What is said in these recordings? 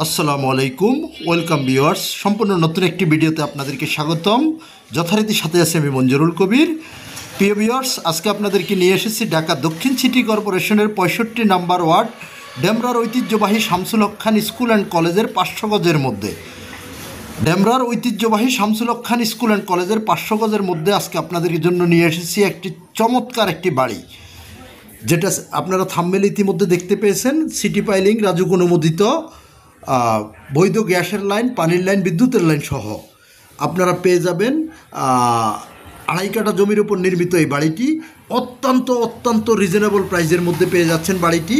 আসসালামু আলাইকুম, welcome viewers. সম্পূর্ণ নতুন একটি ভিডিওতে আপনাদেরকে স্বাগতম। যথারীতি সাথে আছে আমি মঞ্জুরুল কবির। প্রিয় ভিউয়ার্স, আজকে আপনাদেরকে নিয়ে এসেছি ঢাকা দক্ষিণ সিটি কর্পোরেশনের 65 নম্বর ওয়ার্ড ডেমরার ঐতিহ্যবাহী শামসুল হক খান স্কুল অ্যান্ড কলেজের 500 গজের মধ্যে। ডেমরার ঐতিহ্যবাহী শামসুল হক খান স্কুল অ্যান্ড কলেজের 500 গজের মধ্যে আজকে আপনাদের জন্য নিয়ে এসেছি একটি চমৎকার একটি বাড়ি, যেটা আপনারা থাম্বনেল ইতিমধ্যে দেখতে পেয়েছেন। সিটি পাইলিং, রাজুক অনুমোদিত, বৈধ গ্যাসের লাইন, পানির লাইন, বিদ্যুতের লাইন সহ আপনারা পেয়ে যাবেন। 2.5 কাঠা জমির উপর নির্মিত এই বাড়িটি অত্যন্ত রিজনেবল প্রাইসের মধ্যে পেয়ে যাচ্ছেন বাড়িটি।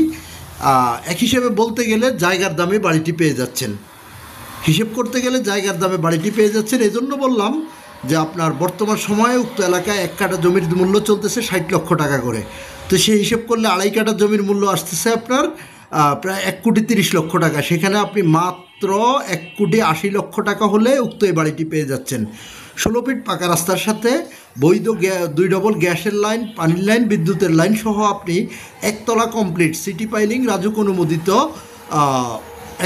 এক হিসেবে বলতে গেলে জায়গার দামে বাড়িটি পেয়ে যাচ্ছেন, হিসেব করতে গেলে জায়গার দামে বাড়িটি পেয়ে যাচ্ছেন। এই জন্য বললাম যে আপনার বর্তমান সময়ে উক্ত এলাকায় 1 কাঠা জমির মূল্য চলতেছে 60 লক্ষ টাকা করে। তো সেই হিসেব করলে 2.5 কাঠা জমির মূল্য আসতেছে আপনার প্রায় 1,30,00,000 টাকা। সেখানে আপনি মাত্র 1,80,00,000 টাকা হলে উক্ত এই বাড়িটি পেয়ে যাচ্ছেন। 16 ফিট পাকা রাস্তার সাথে বৈধ 2 ডবল গ্যাসের লাইন, পানির লাইন, বিদ্যুতের লাইন সহ আপনি একতলা কমপ্লিট সিটি পাইলিং, রাজুক অনুমোদিত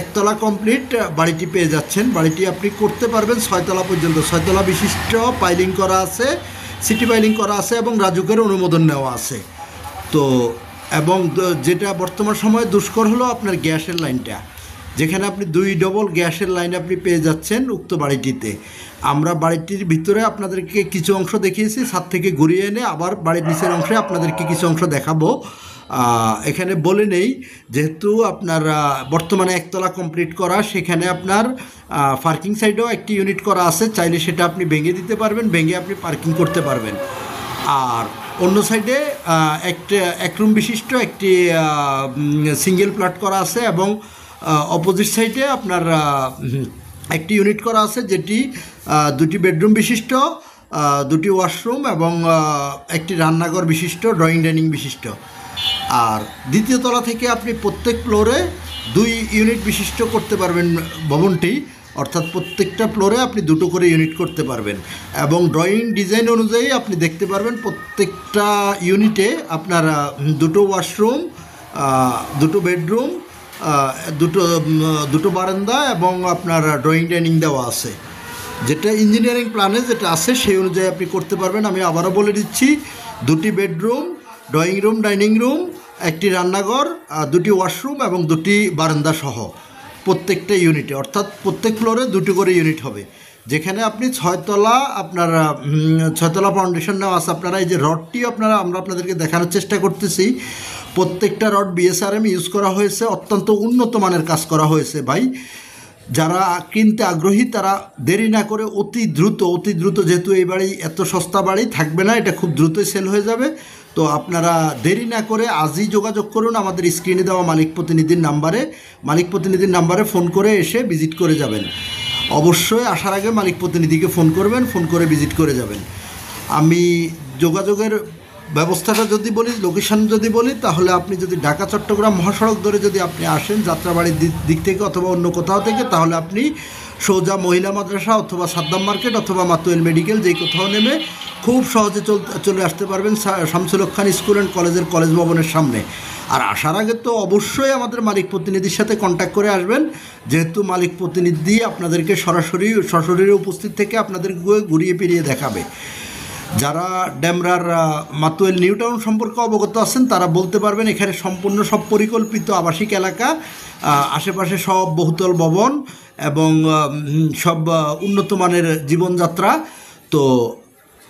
একতলা কমপ্লিট বাড়িটি পেয়ে যাচ্ছেন। বাড়িটি আপনি করতে পারবেন 6 তলা পর্যন্ত। 6 তলা বিশিষ্ট পাইলিং করা আছে, সিটি পাইলিং করা আছে এবং রাজুকের অনুমোদন নেওয়া আছে। তো এবং যেটা বর্তমান সময়ে দুষ্কর হলো আপনার গ্যাসের লাইনটা, যেখানে আপনি 2 ডবল গ্যাসের লাইন আপনি পেয়ে যাচ্ছেন উক্ত বাড়িটিতে। আমরা বাড়িটির ভিতরে আপনাদেরকে কিছু অংশ দেখিয়েছি, ছাদ থেকে ঘুরিয়ে এনে আবার বাড়ির নিচের অংশে আপনাদেরকে কিছু অংশ দেখাবো। এখানে বলে নেই, যেহেতু আপনার বর্তমানে একতলা কমপ্লিট করা, সেখানে আপনার পার্কিং সাইডেও একটি ইউনিট করা আছে। চাইলে সেটা আপনি ভেঙে দিতে পারবেন, ভেঙে আপনি পার্কিং করতে পারবেন। আর অন্য সাইডে এক রুম বিশিষ্ট একটি সিঙ্গেল প্লট করা আছে এবং অপোজিট সাইডে আপনার একটি ইউনিট করা আছে, যেটি 2টি বেডরুম বিশিষ্ট, 2টি ওয়াশরুম এবং একটি রান্নাঘর বিশিষ্ট, ড্রয়িং ডাইনিং বিশিষ্ট। আর দ্বিতীয় তলা থেকে আপনি প্রত্যেক ফ্লোরে 2 ইউনিট বিশিষ্ট করতে পারবেন ভবনটি, অর্থাৎ প্রত্যেকটা ফ্লোরে আপনি 2টো করে ইউনিট করতে পারবেন। এবং ড্রয়িং ডিজাইন অনুযায়ী আপনি দেখতে পারবেন প্রত্যেকটা ইউনিটে আপনার 2টো ওয়াশরুম, 2টো বেডরুম, 2টো বারান্দা এবং আপনার ড্রয়িং ডাইনিং দেওয়া আছে। যেটা ইঞ্জিনিয়ারিং প্ল্যানে যেটা আছে সেই অনুযায়ী আপনি করতে পারবেন। আমি আবারও বলে দিচ্ছি, 2টি bedroom, drawing room, dining room, একটি রান্নাঘর, 2টি ওয়াশরুম এবং 2টি বারান্দা সহ প্রত্যেকটা ইউনিটে, অর্থাৎ প্রত্যেক ফ্লোরে 2টো করে ইউনিট হবে। যেখানে আপনি 6 তলা আপনার 6 তলা ফাউন্ডেশন নেওয়া আছে। আপনারা এই যে রডটি আমরা আপনাদেরকে দেখানোর চেষ্টা করতেছি, প্রত্যেকটা রড BSRM ইউজ করা হয়েছে, অত্যন্ত উন্নত মানের কাজ করা হয়েছে। ভাই, যারা কিনতে আগ্রহী তারা দেরি না করে অতি দ্রুত, যেহেতু এই বাড়ি এত সস্তা বাড়ি থাকবে না, এটা খুব দ্রুতই সেল হয়ে যাবে। তো আপনারা দেরি না করে আজই যোগাযোগ করুন আমাদের স্ক্রিনে দেওয়া মালিক প্রতিনিধির নাম্বারে ফোন করে এসে ভিজিট করে যাবেন। অবশ্যই আসার আগে মালিক প্রতিনিধিকে ফোন করবেন, ফোন করে ভিজিট করে যাবেন। আমি যোগাযোগের ব্যবস্থাটা যদি বলি, লোকেশান যদি বলি, তাহলে আপনি যদি ঢাকা চট্টগ্রাম মহাসড়ক ধরে যদি আপনি আসেন যাত্রাবাড়ির দিক থেকে অথবা অন্য কোথাও থেকে, তাহলে আপনি সোজা মহিলা মাদ্রাসা অথবা সাদ্দাম মার্কেট অথবা মাতুয়েল মেডিকেল যেই কোথাও নেমে খুব সহজে চলে আসতে পারবেন শামসুল হক খান স্কুল অ্যান্ড কলেজের কলেজ ভবনের সামনে। আর আসার আগে তো অবশ্যই আমাদের মালিক প্রতিনিধির সাথে কন্ট্যাক্ট করে আসবেন, যেহেতু মালিক প্রতিনিধি আপনাদেরকে সরাসরি উপস্থিত থেকে আপনাদেরকে ঘুরিয়ে ফিরিয়ে দেখাবে। যারা ডেমরার মাতুয়েল নিউ টাউন সম্পর্কে অবগত আছেন তারা বলতে পারবেন, এখানে সম্পূর্ণ সব পরিকল্পিত আবাসিক এলাকা, আশেপাশে সব বহুতল ভবন এবং সব উন্নত মানের জীবনযাত্রা। তো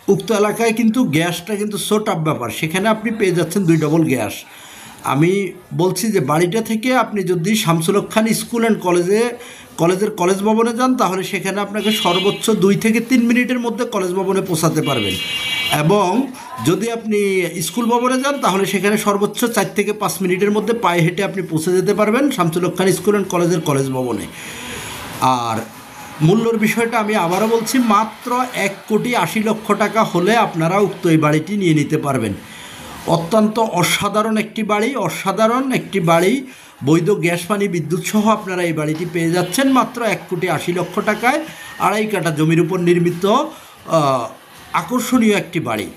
উক্ত এলাকায় কিন্তু গ্যাসটা কিন্তু সো টাফ ব্যাপার, সেখানে আপনি পেয়ে যাচ্ছেন 2 ডবল গ্যাস। আমি বলছি যে বাড়িটা থেকে আপনি যদি শামসুল হক খান স্কুল অ্যান্ড কলেজের কলেজ ভবনে যান, তাহলে সেখানে আপনাকে সর্বোচ্চ 2 থেকে 3 মিনিটের মধ্যে কলেজ ভবনে পৌঁছাতে পারবেন। এবং যদি আপনি স্কুল ভবনে যান, তাহলে সেখানে সর্বোচ্চ 4 থেকে 5 মিনিটের মধ্যে পায়ে হেঁটে আপনি পৌঁছে যেতে পারবেন শামসুল হক খান স্কুল অ্যান্ড কলেজের কলেজ ভবনে। আর মূল্যর বিষয়টা আমি আবারও বলছি, মাত্র 1,80,00,000 টাকা হলে আপনারা উক্ত এই বাড়িটি নিয়ে নিতে পারবেন। অত্যন্ত অসাধারণ একটি বাড়ি, বৈধ গ্যাস, পানি, বিদ্যুৎ সহ আপনারা এই বাড়িটি পেয়ে যাচ্ছেন মাত্র 1,80,00,000 টাকায়। 2.5 কাঠা জমির উপর নির্মিত আকর্ষণীয় একটি বাড়ি।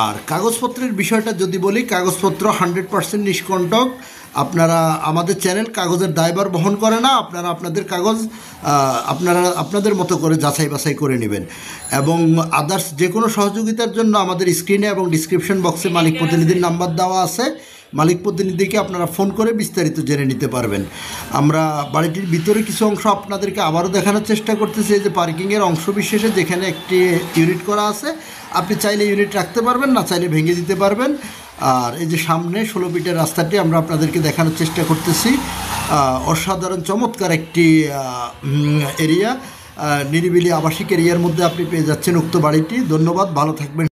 আর কাগজপত্রের বিষয়টা যদি বলি, কাগজপত্র 100% নিষ্কণ্টক। আপনারা আমাদের চ্যানেল কাগজের দায়ভার বহন করে না, আপনারা আপনাদের কাগজ আপনাদের মতো করে যাচাই বাছাই করে নেবেন। এবং আদার্স যে কোনো সহযোগিতার জন্য আমাদের স্ক্রিনে এবং ডিসক্রিপশন বক্সে মালিক প্রতিনিধির নাম্বার দেওয়া আছে, মালিক প্রতিনিধিকে আপনারা ফোন করে বিস্তারিত জেনে নিতে পারবেন। আমরা বাড়িটির ভিতরে কিছু অংশ আপনাদেরকে আবারও দেখানোর চেষ্টা করতেছি। এই যে পার্কিংয়ের অংশ বিশেষে যেখানে একটি ইউনিট করা আছে, আপনি চাইলে ইউনিট রাখতে পারবেন, না চাইলে ভেঙে দিতে পারবেন। আর এই যে সামনে 16 ফিটের রাস্তাটি আমরা আপনাদেরকে দেখানোর চেষ্টা করতেছি। অসাধারণ চমৎকার একটি এরিয়া, নিরিবিলি আবাসিক এরিয়ার মধ্যে আপনি পেয়ে যাচ্ছেন উক্ত বাড়িটি। ধন্যবাদ, ভালো থাকবেন।